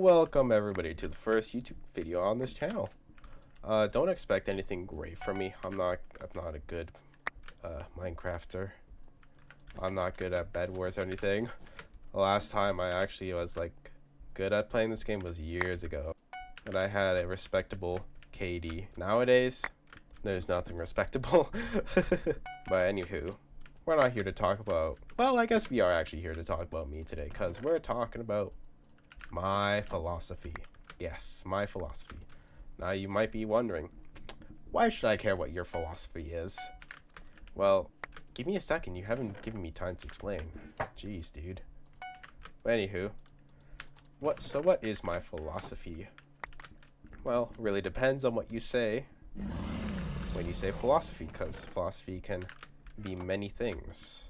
Welcome everybody to the first YouTube video on this channel. Don't expect anything great from me. I'm not a good Minecrafter. I'm not good at Bed Wars or anything. The last time I actually was like good at playing this game was years ago, and I had a respectable KD. Nowadays, there's nothing respectable. But anywho, we're not here to talk about, well, I guess we are actually here to talk about me today, because we're talking about my philosophy. Yes, my philosophy. Now you might be wondering, why should I care what your philosophy is? Well, give me a second. You haven't given me time to explain. Jeez, dude. But anywho, what is my philosophy? Well, really depends on what you say when you say philosophy, because philosophy can be many things.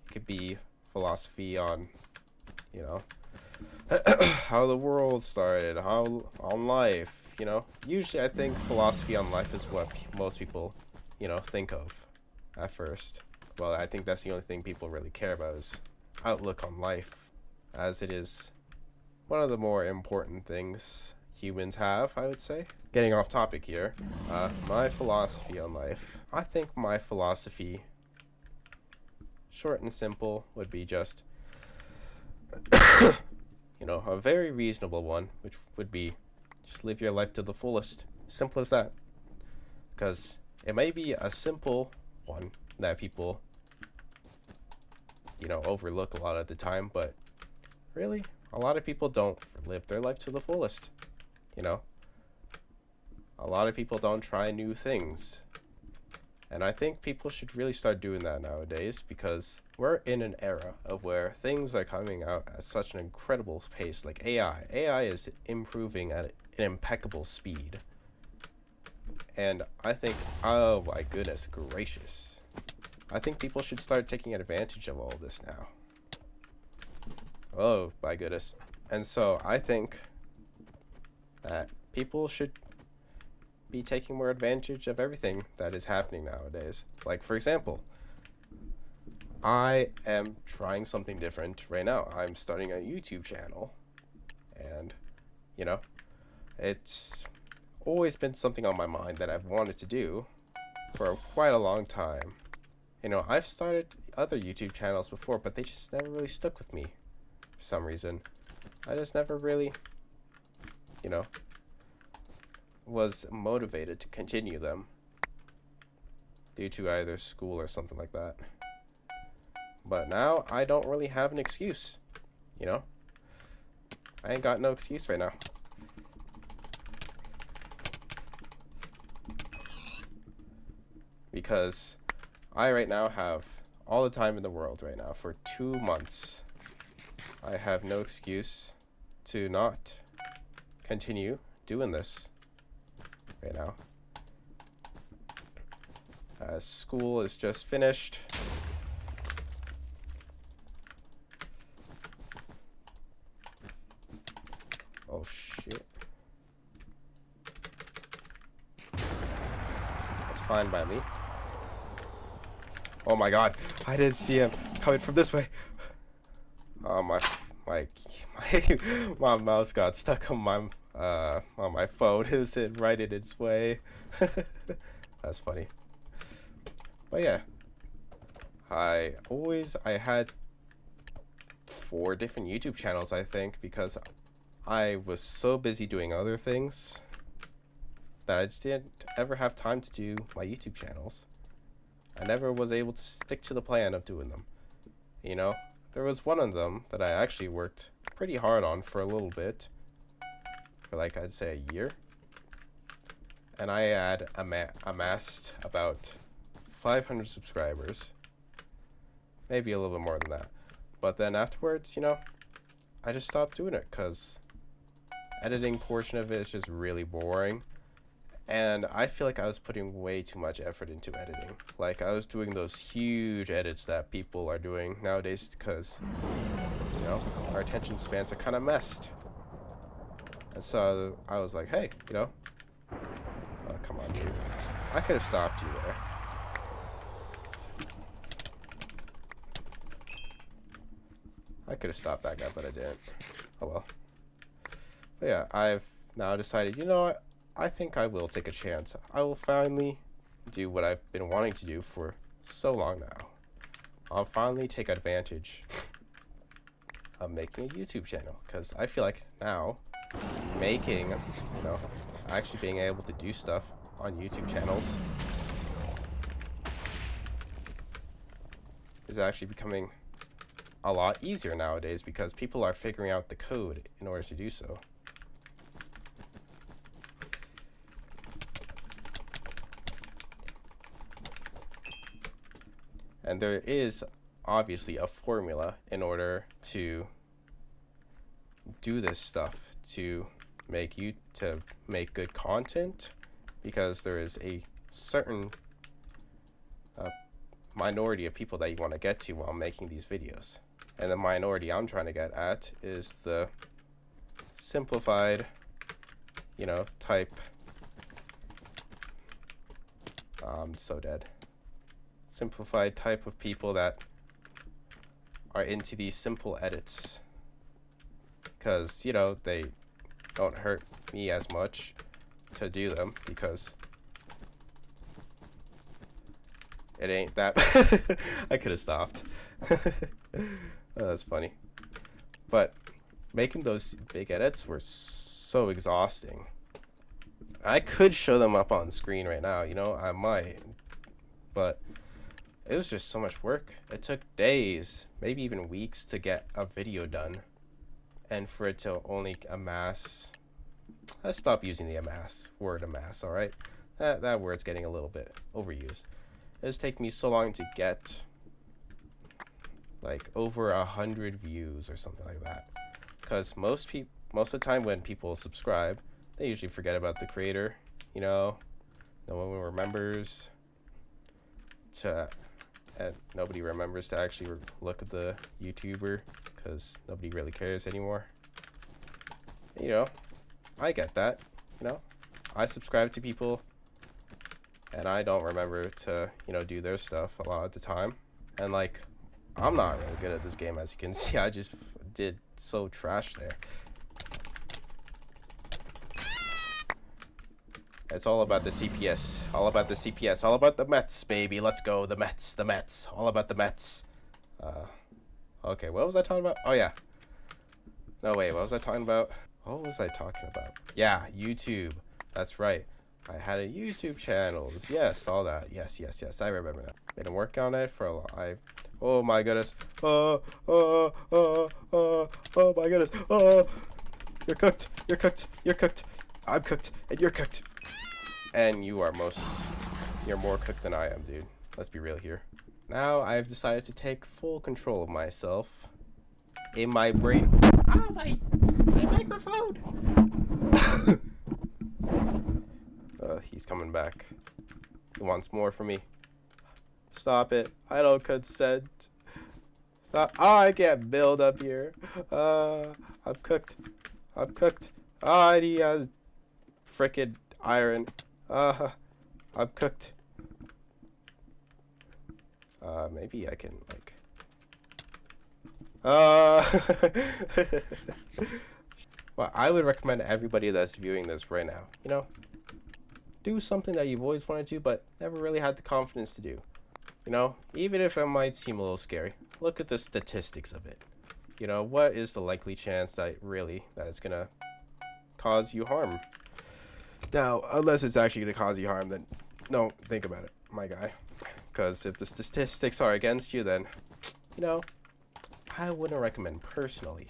It could be philosophy on, you know, how the world started, how on life, you know. Usually I think philosophy on life is what most people, you know, think of at first. Well, I think that's the only thing people really care about is outlook on life, as it is one of the more important things humans have, I would say. Getting off topic here, my philosophy on life. I think my philosophy, short and simple, would be just you know, a very reasonable one, which would be just live your life to the fullest. Simple as that. Because it may be a simple one that people, you know, overlook a lot of the time, but really, a lot of people don't live their life to the fullest. You know, a lot of people don't try new things. And I think people should really start doing that nowadays, because we're in an era of where things are coming out at such an incredible pace. Like AI. AI is improving at an impeccable speed. And I think, oh my goodness gracious, I think people should start taking advantage of all this now. Oh my goodness. And so I think that people should be taking more advantage of everything that is happening nowadays. Like, for example, I am trying something different right now. I'm starting a YouTube channel, and you know, it's always been something on my mind that I've wanted to do for quite a long time. You know, I've started other YouTube channels before, but they just never really stuck with me for some reason. I just never really, you know, was motivated to continue them due to either school or something like that. But now I don't really have an excuse, you know. I ain't got no excuse right now. Because I right now have all the time in the world right now for 2 months. I have no excuse to not continue doing this right now. School is just finished. Oh shit. That's fine by me. Oh my god, I didn't see him coming from this way. Oh my mouse got stuck on my phone. It was right in its way. That's funny. But yeah, I had 4 different YouTube channels, I think, because I was so busy doing other things that I just didn't ever have time to do my YouTube channels. I never was able to stick to the plan of doing them. You know, there was one of them that I actually worked pretty hard on for a little bit, for like I'd say a year, and I had amassed about 500 subscribers, maybe a little bit more than that. But then afterwards, you know, I just stopped doing it because editing portion of it is just really boring, and I feel like I was putting way too much effort into editing. Like, I was doing those huge edits that people are doing nowadays because, you know, our attention spans are kind of messed. And so I was like, hey, you know, oh, come on, dude. I could have stopped you there. I could have stopped that guy, but I didn't. Oh well. But yeah, I've now decided, you know what? I think I will take a chance. I will finally do what I've been wanting to do for so long now. I'll finally take advantage of making a YouTube channel, because I feel like now making, actually being able to do stuff on YouTube channels is actually becoming a lot easier nowadays, because people are figuring out the code in order to do so. And there is obviously a formula in order to do this stuff, to make good content, because there is a certain minority of people that you want to get to while making these videos. And the minority I'm trying to get at is the simplified, type. I'm so dead. Simplified type of people that are into these simple edits, because they don't hurt me as much to do them, because it ain't that I could have stopped. That's funny. But making those big edits were so exhausting. I could show them up on screen right now, I might, but it was just so much work. It took days, maybe even weeks, to get a video done, and for it to only amass. Let's stop using the word amass, all right? That word's getting a little bit overused. It was taking me so long to get like over 100 views or something like that, because most of the time when people subscribe, they usually forget about the creator. No one remembers to. And nobody remembers to actually look at the YouTuber, because nobody really cares anymore. I get that. I subscribe to people, and I don't remember to, do their stuff a lot of the time. And like, I'm not really good at this game, as you can see. I just did so trash there. It's all about the CPS. All about the CPS. All about the Mets, baby. Let's go. The Mets. The Mets. All about the Mets. Okay, what was I talking about? Oh, yeah. No, wait. What was I talking about? What was I talking about? Yeah, YouTube. That's right. I had a YouTube channel. Yes, all that. Yes. I remember that. Been working on it for a long. Oh, my goodness. Oh, my goodness. Oh, you're cooked. You're cooked. You're cooked. I'm cooked. And you're cooked. And you're more cooked than I am, dude. Let's be real here. Now I've decided to take full control of myself in my brain. Ah, my microphone! He's coming back. He wants more from me. Stop it. I don't consent. Stop. Oh, I can't build up here. I'm cooked. I'm cooked. Ah, he has frickin' iron. I'm cooked. Maybe I can, like... Well, I would recommend everybody that's viewing this right now, do something that you've always wanted to, but never really had the confidence to do. Even if it might seem a little scary, look at the statistics of it. What is the likely chance that it's gonna cause you harm? Now, unless it's actually going to cause you harm, then no, think about it, my guy. Because if the statistics are against you, then, I wouldn't recommend personally,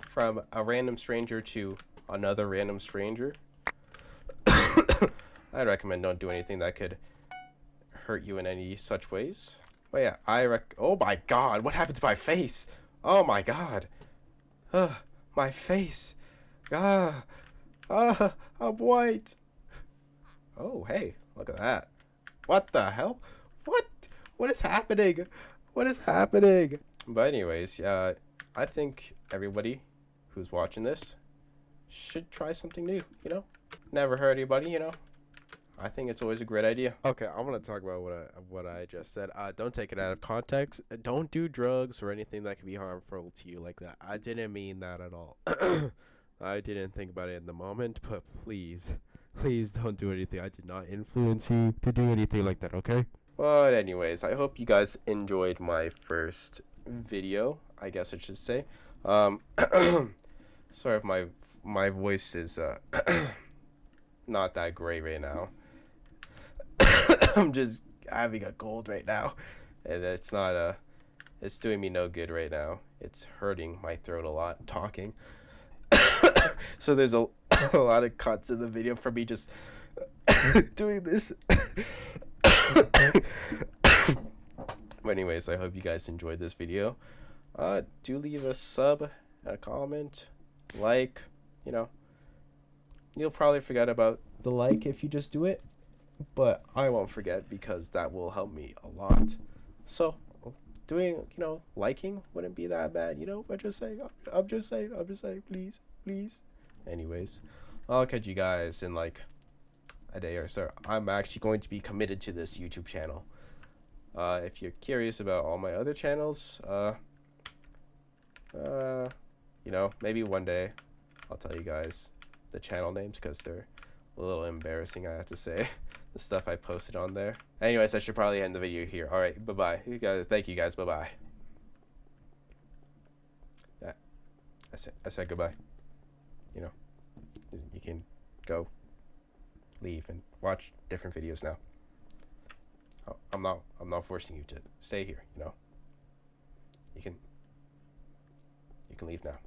from a random stranger to another random stranger, I'd recommend don't do anything that could hurt you in any such ways. But yeah, oh my god, what happened to my face? Oh my god. My face. I'm white. Oh, hey, look at that. What the hell? What is happening? What is happening? But anyways, I think everybody who's watching this should try something new, Never hurt anybody, I think it's always a great idea. Okay, I want to talk about what I just said. Don't take it out of context. Don't do drugs or anything that could be harmful to you like that. I didn't mean that at all. I didn't think about it in the moment, but please, please don't do anything. I did not influence you to do anything like that, okay? But anyways, I hope you guys enjoyed my first video, I guess I should say. Sorry if my voice is not that great right now. I'm just having a cold right now, and it's doing me no good right now. It's hurting my throat a lot talking. So there's a lot of cuts in the video for me just doing this. But anyways, I hope you guys enjoyed this video. Do leave a sub, a comment, like, you'll probably forget about the like if you just do it, but I won't forget because that will help me a lot. So doing, liking wouldn't be that bad, I'm just saying, please. Anyways, I'll catch you guys in like a day or so. I'm actually going to be committed to this YouTube channel. If you're curious about all my other channels, maybe one day I'll tell you guys the channel names because they're a little embarrassing, I have to say, the stuff I posted on there. Anyways, I should probably end the video here. All right, bye-bye. You guys, thank you guys. Bye-bye. Yeah, I said goodbye. You can go, leave, and watch different videos now. I'm not forcing you to stay here. You can leave now.